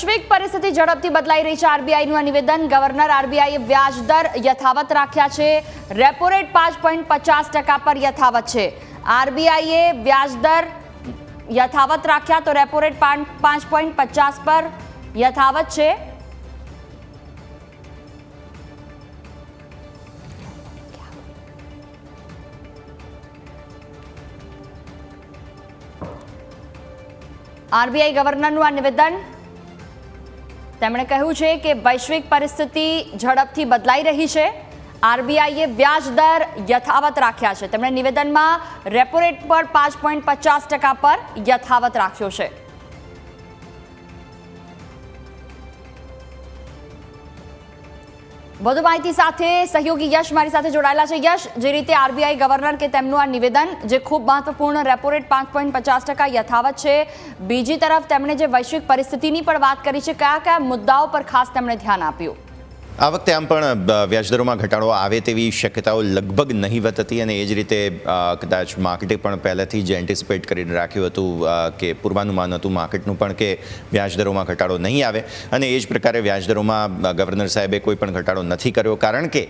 વૈશ્વિક પરિસ્થિતિ ઝડપથી બદલાઈ રહી છે. આરબીઆઈનું આ નિવેદન. ગવર્નર આરબીઆઈએ વ્યાજ દર યથાવત રાખ્યા છે. રેપો રેટ 5.50% પર યથાવત છે. આરબીઆઈએ વ્યાજ દર યથાવત રાખ્યા તો રેપો રેટ 5.50 પર યથાવત છે. આરબીઆઈ ગવર્નરનું આ નિવેદન. તેમણે કહ્યું છે કે વૈશ્વિક પરિસ્થિતિ ઝડપથી બદલાઈ રહી છે. આરબીઆઈએ વ્યાજ દર યથાવત રાખ્યા છે. તેમણે નિવેદનમાં રેપો રેટ પર 5.50% પર યથાવત રાખ્યો છે. વધુ માહિતી સાથે સહયોગી યશ મારી સાથે જોડાયેલા છે. યશ, જે રીતે આરબીઆઈ ગવર્નર કે તેમનું આ નિવેદન જે ખૂબ મહત્વપૂર્ણ, રેપો રેટ 5.50% યથાવત છે. બીજી તરફ તેમણે જે વૈશ્વિક પરિસ્થિતિની પણ વાત કરી છે, કયા કયા મુદ્દાઓ પર ખાસ તેમણે ધ્યાન આપ્યું? આ વખતે આમ પણ વ્યાજદરોમાં ઘટાડો આવે તેવી શક્યતાઓ લગભગ નહીવત હતી અને એ જ રીતે કદાચ માર્કેટે પણ પહેલાંથી જ એન્ટિસિપેટ કરીને રાખ્યું હતું કે પૂર્વાનુમાન હતું માર્કેટનું પણ કે વ્યાજદરોમાં ઘટાડો નહીં આવે અને એ જ પ્રકારે વ્યાજદરોમાં ગવર્નર સાહેબે કોઈ પણ ઘટાડો નથી કર્યો. કારણ કે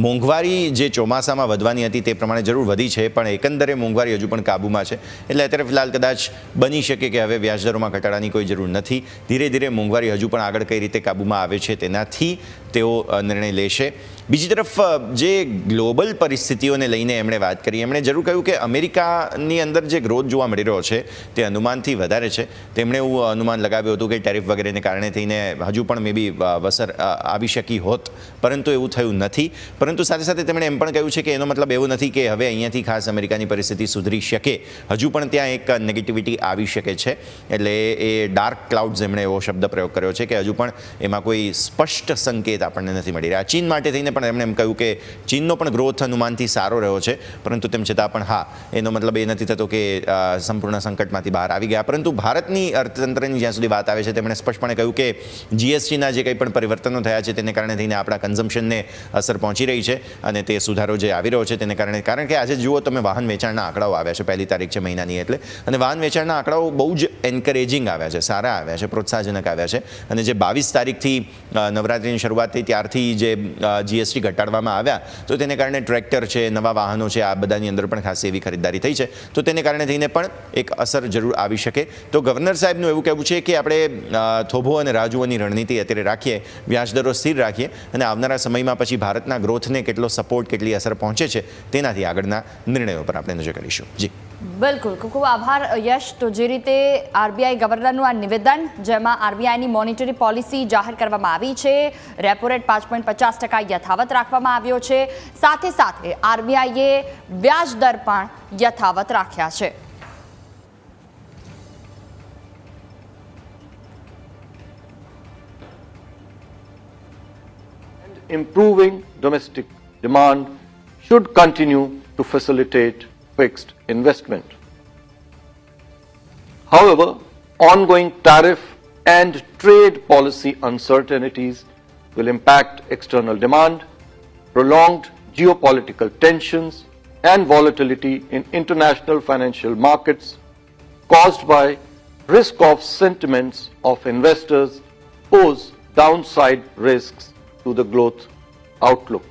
મોંઘવારી જે ચોમાસામાં વધવાની હતી તે પ્રમાણે જરૂર વધી છે, પણ એકંદરે મોંઘવારી હજુ પણ કાબૂમાં છે. એટલે અત્યારે ફિલહાલ કદાચ બની શકે કે હવે વ્યાજદરોમાં ઘટાડાની કોઈ જરૂર નથી. ધીરે ધીરે મોંઘવારી હજુ પણ આગળ કઈ રીતે કાબૂમાં આવે છે તેનાથી તેઓ નિર્ણય લેશે. બીજી તરફ જે ગ્લોબલ પરિસ્થિતિઓને લઈને એમણે વાત કરી, એમણે જરૂર કહ્યું કે અમેરિકાની અંદર જે ગ્રોથ જોવા મળી રહ્યો છે તે અનુમાનથી વધારે છે. તેમણે એવું અનુમાન લગાવ્યું હતું કે ટેરિફ વગેરેને કારણે થઈને હજુ પણ મે બી વસર આવી શકી હોત, પરંતુ એવું થયું નથી. પરંતુ સાથે સાથે તેમણે એમ પણ કહ્યું છે કે એનો મતલબ એવો નથી કે હવે અહીંયાથી ખાસ અમેરિકાની પરિસ્થિતિ સુધરી શકે. હજુ પણ ત્યાં એક નેગેટિવિટી આવી શકે છે. એટલે એ ડાર્ક ક્લાઉડ્સ એમણે એવો શબ્દ પ્રયોગ કર્યો છે કે હજુ પણ એમાં કોઈ સ્પષ્ટ સંકેત આપણને નથી મળી રહ્યા. ચીન માટે થઈને પણ એમણે એમ કહ્યું કે ચીનનો પણ ગ્રોથ અનુમાનથી સારો રહ્યો છે, પરંતુ તેમ છતાં પણ હા, એનો મતલબ એ નથી થતો કે સંપૂર્ણ સંકટમાંથી બહાર આવી ગયા. પરંતુ ભારતની અર્થતંત્રની જ્યાં સુધી વાત આવે છે તેમણે સ્પષ્ટપણે કહ્યું કે જીએસટીના જે કંઈ પણ પરિવર્તનો થયા છે તેને કારણે થઈને આપણા કન્ઝમ્પશનને અસર પહોંચી રહી છે અને તે સુધારો જે આવી રહ્યો છે તેને કારણે. કારણ કે આજે જુઓ તમે વાહન વેચાણના આંકડાઓ આવ્યા છે, 1 તારીખ છે મહિનાની, એટલે અને વાહન વેચાણના આંકડાઓ બહુ જ એન્કરેજિંગ આવ્યા છે, સારા આવ્યા છે, પ્રોત્સાહજનક આવ્યા છે. અને જે 22 તારીખથી નવરાત્રિની શરૂઆત થઈ ત્યારથી જે જીએસટી ઘટાડવામાં આવ્યા તો તેને કારણે ટ્રેક્ટર છે, નવા વાહનો છે, આ બધાની અંદર પણ ખાસ એવી ખરીદદારી થઈ છે. તો તેને કારણે થઈને પણ એક અસર જરૂર આવી શકે. તો ગવર્નર સાહેબનું એવું કહેવું છે કે આપણે થોભો અને રાજુઓની રણનીતિ અત્યારે રાખીએ, વ્યાજદરો સ્થિર રાખીએ અને આવનારા સમયમાં પછી ભારતના ગ્રોથને કેટલો સપોર્ટ, કેટલી અસર પહોંચે છે તેનાથી આગળના નિર્ણયો પર આપણે નજર કરીશું. જી બિલકુલ, ખૂબ ખૂબ આભાર યશ. તો જે રીતે આરબીઆઈ ગવર્નરનું આ નિવેદન, જેમાં આરબીઆઈની મોનિટરી પોલિસી જાહેર કરવામાં આવી છે, રેપો રેટ 5.50% યથાવત રાખવામાં આવ્યો છે, સાથે સાથે આરબીઆઈએ વ્યાજ દર પણ યથાવત રાખ્યા છે. Improving domestic demand should continue to facilitate fixed investment. However, ongoing tariff and trade policy uncertainties will impact external demand. Prolonged geopolitical tensions and volatility in international financial markets caused by risk-off sentiments of investors pose downside risks to the growth outlook.